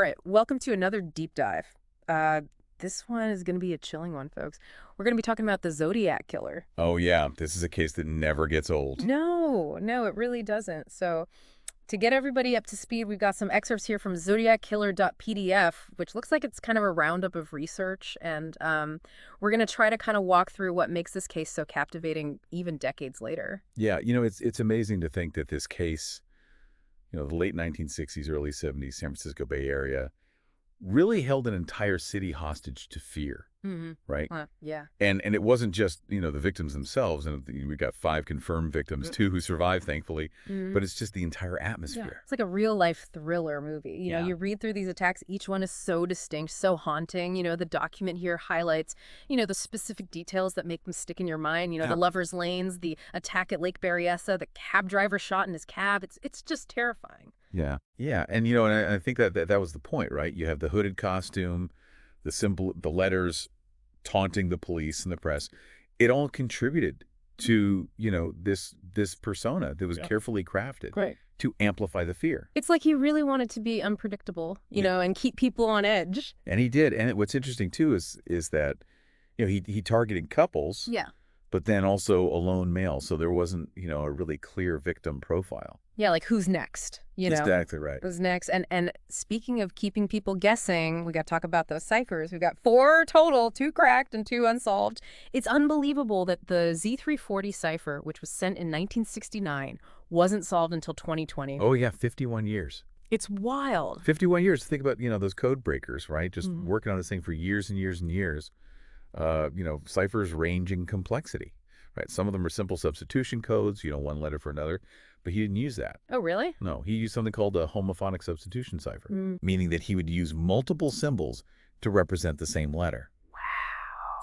right, welcome to another deep dive. This one is going to be a chilling one, folks. We're going to be talking about the Zodiac Killer. Oh, yeah. This is a case that never gets old. No, it really doesn't. So to get everybody up to speed, we've got some excerpts here from zodiackiller.pdf, which looks like it's kind of a roundup of research. And we're going to try to kind of walk through what makes this case so captivating even decades later. Yeah, it's amazing to think that this case, the late 1960s, early 70s, San Francisco Bay Area, really held an entire city hostage to fear, right? Yeah. And it wasn't just, the victims themselves, and we got 5 confirmed victims, 2 who survived, thankfully, but it's just the entire atmosphere. Yeah. It's like a real-life thriller movie. You know, you read through these attacks, each one is so distinct, so haunting. The document here highlights, the specific details that make them stick in your mind. The lovers' lanes, the attack at Lake Berryessa, the cab driver shot in his cab. It's just terrifying. Yeah. Yeah. And, and I think that was the point, right? You have the hooded costume, the symbol, the letters taunting the police and the press. It all contributed to, this persona that was carefully crafted to amplify the fear. It's like he really wanted to be unpredictable, and keep people on edge. And he did. And what's interesting, too, is that, he targeted couples. Yeah. But then also a lone male. So there wasn't, a really clear victim profile. Yeah, like who's next? Exactly right. Who's next? And speaking of keeping people guessing, we got to talk about those ciphers. We've got 4 total, 2 cracked and 2 unsolved. It's unbelievable that the Z340 cipher, which was sent in 1969, wasn't solved until 2020. Oh, yeah, 51 years. It's wild. 51 years. Think about, those code breakers, right? Just working on this thing for years and years and years. Ciphers range in complexity, right? Some of them are simple substitution codes, one letter for another, but he didn't use that. Oh, really? No, he used something called a homophonic substitution cipher, meaning that he would use multiple symbols to represent the same letter. Wow.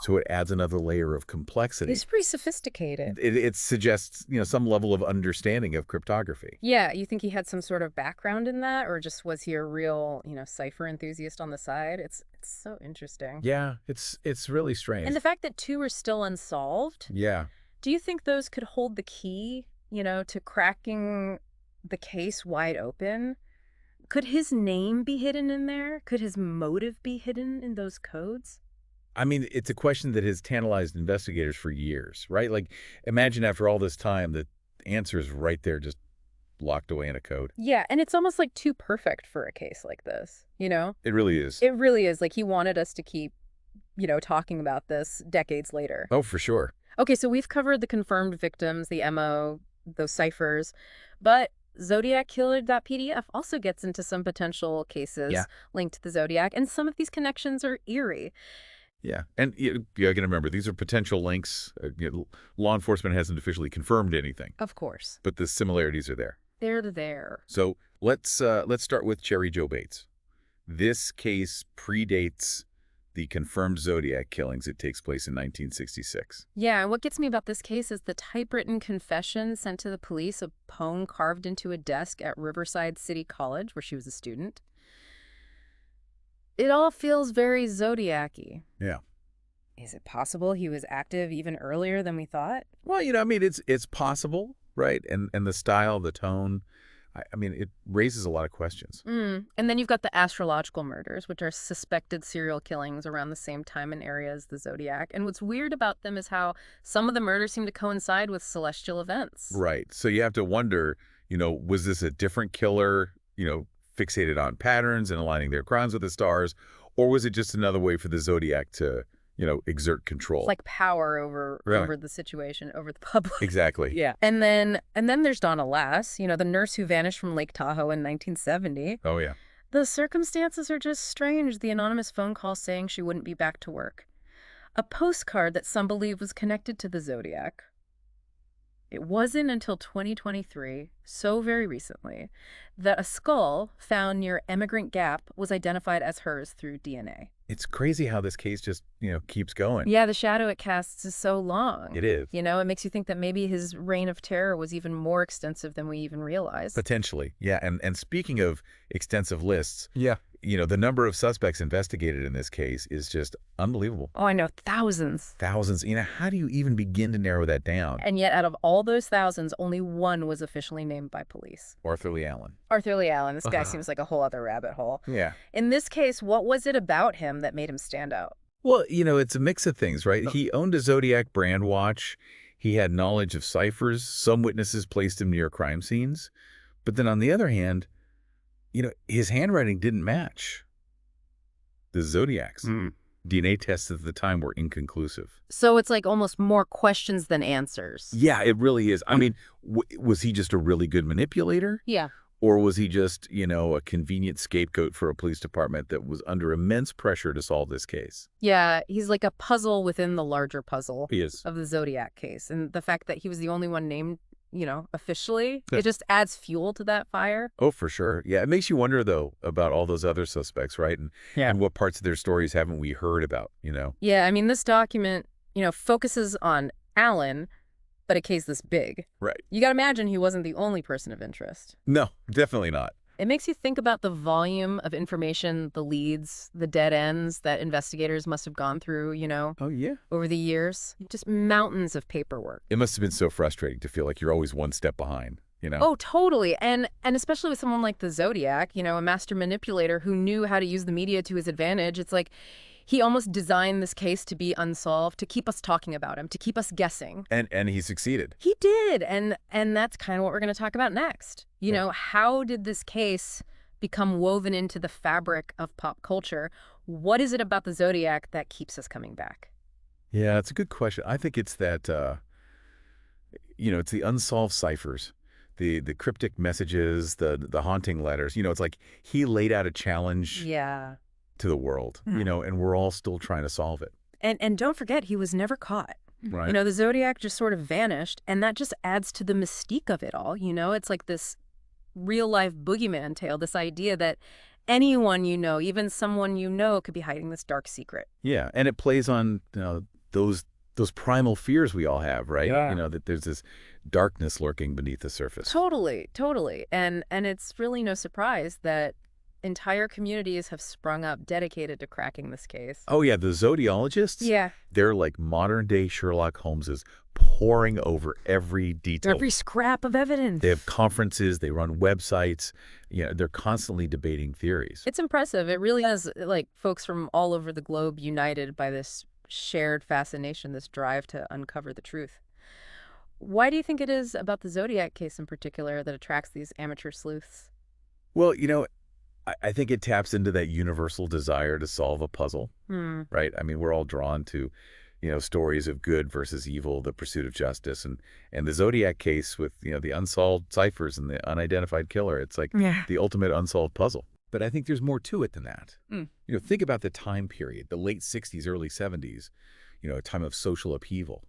So it adds another layer of complexity. It's pretty sophisticated. It suggests, some level of understanding of cryptography. Yeah, you think he had some sort of background in that, or just was he a real, cipher enthusiast on the side? It's so interesting. Yeah, it's really strange. And the fact that 2 are still unsolved. Yeah. Do you think those could hold the key, to cracking the case wide open? Could his name be hidden in there? Could his motive be hidden in those codes? I mean, it's a question that has tantalized investigators for years, right? Like, imagine after all this time, the answer is right there, just locked away in a code. Yeah, and it's almost like too perfect for a case like this, It really is. It really is. Like, he wanted us to keep, talking about this decades later. Oh, for sure. Okay, so we've covered the confirmed victims, the MO, those ciphers, but ZodiacKiller.pdf also gets into some potential cases linked to the Zodiac, and some of these connections are eerie. Yeah, and you got to remember, these are potential links. Law enforcement hasn't officially confirmed anything. Of course. But the similarities are there. They're there. So let's start with Cherry Joe Bates. This case predates the confirmed Zodiac killings. It takes place in 1966. Yeah, and what gets me about this case is the typewritten confession sent to the police, a poem carved into a desk at Riverside City College, where she was a student. It all feels very Zodiac-y. Yeah. Is it possible he was active even earlier than we thought? Well, it's possible, right? And the style, the tone, it raises a lot of questions. And then you've got the astrological murders, which are suspected serial killings around the same time and area as the Zodiac. And what's weird about them is how some of the murders seem to coincide with celestial events. Right. So you have to wonder, was this a different killer, fixated on patterns and aligning their crimes with the stars, or was it just another way for the Zodiac to, exert control? It's like power over the situation, over the public. Exactly. Yeah. And then there's Donna Lass, the nurse who vanished from Lake Tahoe in 1970. Oh, yeah. The circumstances are just strange. The anonymous phone call saying she wouldn't be back to work. A postcard that some believe was connected to the Zodiac. It wasn't until 2023, so very recently, that a skull found near Emigrant Gap was identified as hers through DNA. It's crazy how this case just, keeps going. Yeah, the shadow it casts is so long. It is. It makes you think that maybe his reign of terror was even more extensive than we even realized. Potentially, yeah. And speaking of extensive lists, The number of suspects investigated in this case is just unbelievable. Oh, I know, thousands. Thousands. How do you even begin to narrow that down? And yet, out of all those thousands, only one was officially named by police. Arthur Lee Allen. Arthur Lee Allen. This guy seems like a whole other rabbit hole. Yeah. In this case, what was it about him that made him stand out? Well, it's a mix of things, right? He owned a Zodiac brand watch. He had knowledge of ciphers. Some witnesses placed him near crime scenes. But then on the other hand, his handwriting didn't match the Zodiac's. DNA tests at the time were inconclusive. So it's like almost more questions than answers. Yeah, it really is. I mean, was he just a really good manipulator? Yeah. Or was he just, a convenient scapegoat for a police department that was under immense pressure to solve this case? Yeah, he's like a puzzle within the larger puzzle He is. of the Zodiac case. And the fact that he was the only one named, officially, it just adds fuel to that fire. Oh, for sure. Yeah, it makes you wonder, though, about all those other suspects, right? And what parts of their stories haven't we heard about, Yeah, I mean, this document, focuses on Allen, but a case this big. Right. You got to imagine he wasn't the only person of interest. No, definitely not. It makes you think about the volume of information, the leads, the dead ends that investigators must have gone through, Oh, yeah. over the years. Just mountains of paperwork. It must have been so frustrating to feel like you're always one step behind, Oh, totally. And especially with someone like the Zodiac, a master manipulator who knew how to use the media to his advantage. It's like he almost designed this case to be unsolved, to keep us talking about him, to keep us guessing. And he succeeded. He did. And that's kind of what we're going to talk about next. How did this case become woven into the fabric of pop culture? What is it about the Zodiac that keeps us coming back? Yeah, it's a good question. I think it's that, it's the unsolved ciphers, the cryptic messages, the haunting letters. It's like he laid out a challenge to the world, and we're all still trying to solve it. And don't forget, he was never caught. Right. The Zodiac just sort of vanished, and that just adds to the mystique of it all. It's like this real-life boogeyman tale, this idea that anyone even someone could be hiding this dark secret. Yeah, and it plays on those primal fears we all have, right? Yeah. That there's this darkness lurking beneath the surface. Totally. And it's really no surprise that entire communities have sprung up dedicated to cracking this case. Oh, yeah, the zodiologists? Yeah. They're like modern-day Sherlock Holmeses, poring over every detail. Every scrap of evidence. They have conferences, they run websites, they're constantly debating theories. It's impressive. It really is like folks from all over the globe united by this shared fascination, this drive to uncover the truth. Why do you think it is about the Zodiac case in particular that attracts these amateur sleuths? Well, I think it taps into that universal desire to solve a puzzle, right? I mean, we're all drawn to, stories of good versus evil, the pursuit of justice, and the Zodiac case with, the unsolved ciphers and the unidentified killer. It's like the ultimate unsolved puzzle. But I think there's more to it than that. Think about the time period, the late 60s, early 70s, a time of social upheaval,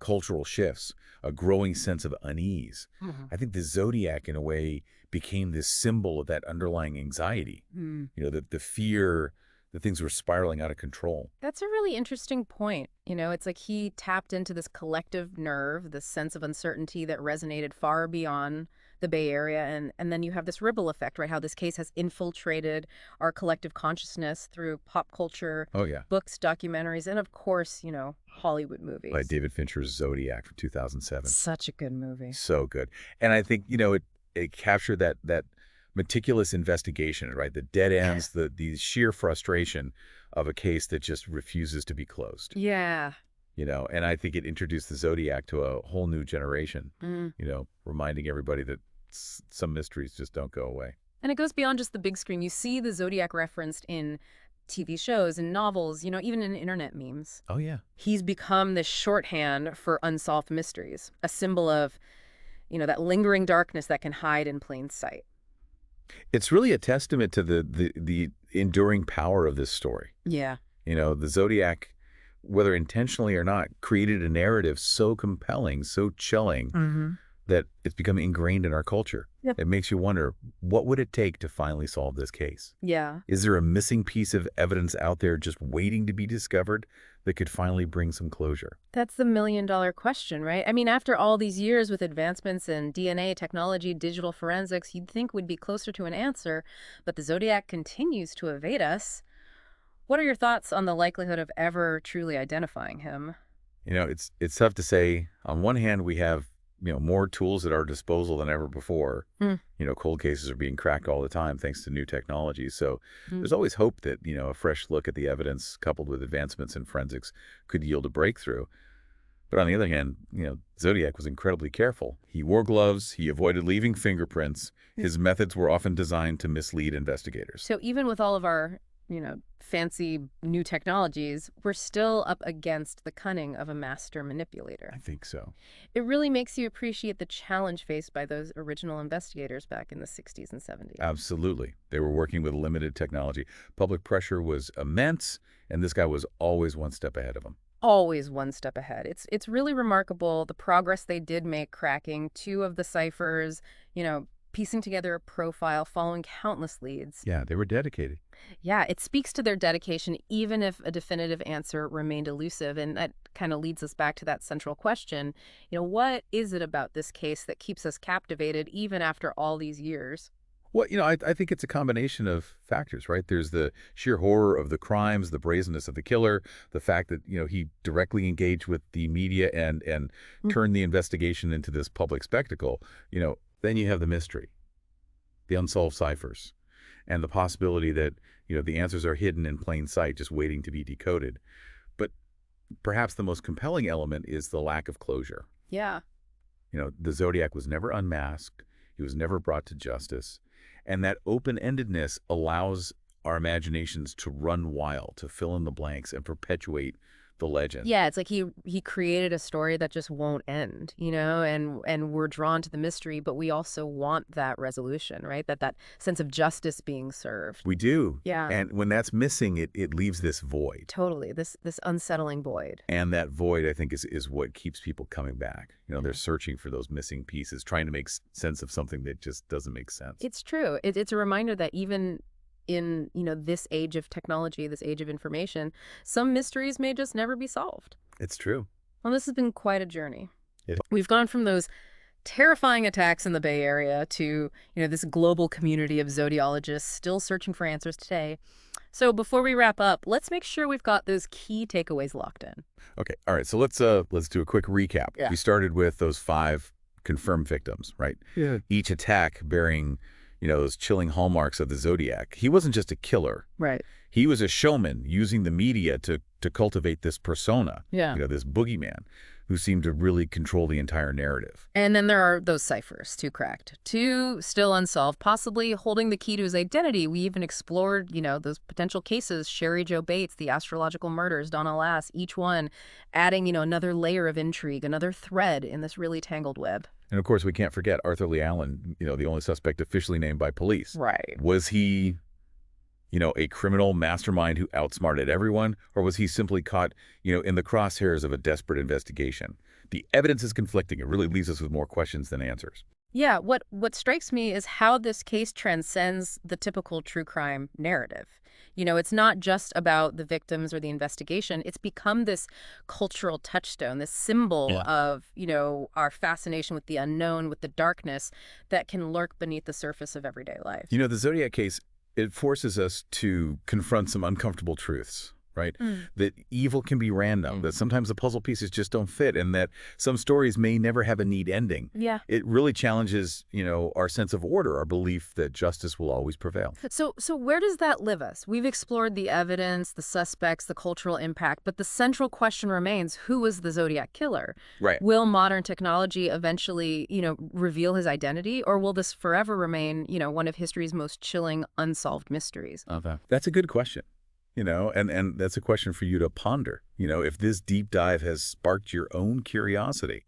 cultural shifts, a growing sense of unease. I think the Zodiac, in a way, became this symbol of that underlying anxiety, the fear that things were spiraling out of control. That's a really interesting point. It's like he tapped into this collective nerve, this sense of uncertainty that resonated far beyond the Bay Area. And then you have this ripple effect, right? How this case has infiltrated our collective consciousness through pop culture, books, documentaries, and of course, Hollywood movies. Like David Fincher's Zodiac from 2007. Such a good movie. So good. And I think, it captured that meticulous investigation, right? The dead ends, the sheer frustration of a case that just refuses to be closed. Yeah. And I think it introduced the Zodiac to a whole new generation, reminding everybody that some mysteries just don't go away. And it goes beyond just the big screen. You see the Zodiac referenced in TV shows and novels, even in internet memes. Oh, yeah. He's become this shorthand for unsolved mysteries, a symbol of, that lingering darkness that can hide in plain sight. It's really a testament to the enduring power of this story. Yeah. The Zodiac, whether intentionally or not, created a narrative so compelling, so chilling, that it's become ingrained in our culture. Yep. It makes you wonder, what would it take to finally solve this case? Yeah. Is there a missing piece of evidence out there just waiting to be discovered that could finally bring some closure? That's the million-dollar question, right? I mean, after all these years with advancements in DNA technology, digital forensics, you'd think we'd be closer to an answer, but the Zodiac continues to evade us. What are your thoughts on the likelihood of ever truly identifying him? It's tough to say. On one hand, we have, more tools at our disposal than ever before. Hmm. Cold cases are being cracked all the time thanks to new technologies. So Hmm. there's always hope that, a fresh look at the evidence coupled with advancements in forensics could yield a breakthrough. But on the other hand, Zodiac was incredibly careful. He wore gloves. He avoided leaving fingerprints. His methods were often designed to mislead investigators. So even with all of our, fancy new technologies, we're still up against the cunning of a master manipulator. I think so. It really makes you appreciate the challenge faced by those original investigators back in the 60s and 70s. Absolutely. They were working with limited technology. Public pressure was immense, and this guy was always one step ahead of him. Always one step ahead. It's really remarkable the progress they did make cracking two of the ciphers, piecing together a profile, following countless leads. Yeah, they were dedicated. Yeah, it speaks to their dedication, even if a definitive answer remained elusive. And that kind of leads us back to that central question. What is it about this case that keeps us captivated even after all these years? Well, I think it's a combination of factors, right? There's the sheer horror of the crimes, the brazenness of the killer, the fact that, he directly engaged with the media and Mm. turned the investigation into this public spectacle. Then you have the mystery, the unsolved ciphers, and the possibility that, the answers are hidden in plain sight, just waiting to be decoded. But perhaps the most compelling element is the lack of closure. Yeah. The Zodiac was never unmasked. He was never brought to justice. And that open-endedness allows our imaginations to run wild, to fill in the blanks and perpetuate the legend. Yeah, it's like he created a story that just won't end, and we're drawn to the mystery, but we also want that resolution, right? That sense of justice being served. We do. Yeah. And when that's missing, it leaves this void. Totally. This unsettling void. And that void, I think, is what keeps people coming back. They're searching for those missing pieces, trying to make sense of something that just doesn't make sense. It's true. It's a reminder that even in, this age of technology, this age of information, some mysteries may just never be solved. It's true. Well, this has been quite a journey. It- We've gone from those terrifying attacks in the Bay Area to, this global community of zodiologists still searching for answers today. So before we wrap up, let's make sure we've got those key takeaways locked in. Okay. All right. So let's do a quick recap. Yeah. We started with those 5 confirmed victims, right? Yeah. Each attack bearing, those chilling hallmarks of the Zodiac. He wasn't just a killer. Right. He was a showman using the media to cultivate this persona, Yeah. this boogeyman who seemed to really control the entire narrative. And then there are those ciphers, 2 cracked, 2 still unsolved, possibly holding the key to his identity. We even explored, those potential cases, Sherry Jo Bates, the astrological murders, Donna Lass, each one adding, another layer of intrigue, another thread in this really tangled web. And of course, we can't forget Arthur Lee Allen, the only suspect officially named by police. Right. Was he, a criminal mastermind who outsmarted everyone, or was he simply caught, in the crosshairs of a desperate investigation? The evidence is conflicting. It really leaves us with more questions than answers. Yeah, what strikes me is how this case transcends the typical true crime narrative. It's not just about the victims or the investigation. It's become this cultural touchstone, this symbol of, our fascination with the unknown, with the darkness that can lurk beneath the surface of everyday life. The Zodiac case, it forces us to confront some uncomfortable truths, right? That evil can be random, that sometimes the puzzle pieces just don't fit, and that some stories may never have a neat ending. Yeah. It really challenges, our sense of order, our belief that justice will always prevail. So where does that live us? We've explored the evidence, the suspects, the cultural impact, but the central question remains, who was the Zodiac Killer? Right. Will modern technology eventually, reveal his identity, or will this forever remain, one of history's most chilling unsolved mysteries? That's a good question. And that's a question for you to ponder. If this deep dive has sparked your own curiosity,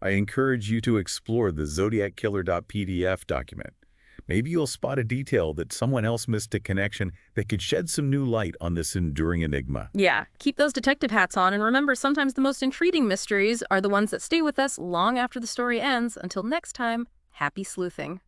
I encourage you to explore the zodiackiller.pdf document. Maybe you'll spot a detail that someone else missed a connection that could shed some new light on this enduring enigma. Yeah, keep those detective hats on, and remember, sometimes the most intriguing mysteries are the ones that stay with us long after the story ends. Until next time, happy sleuthing.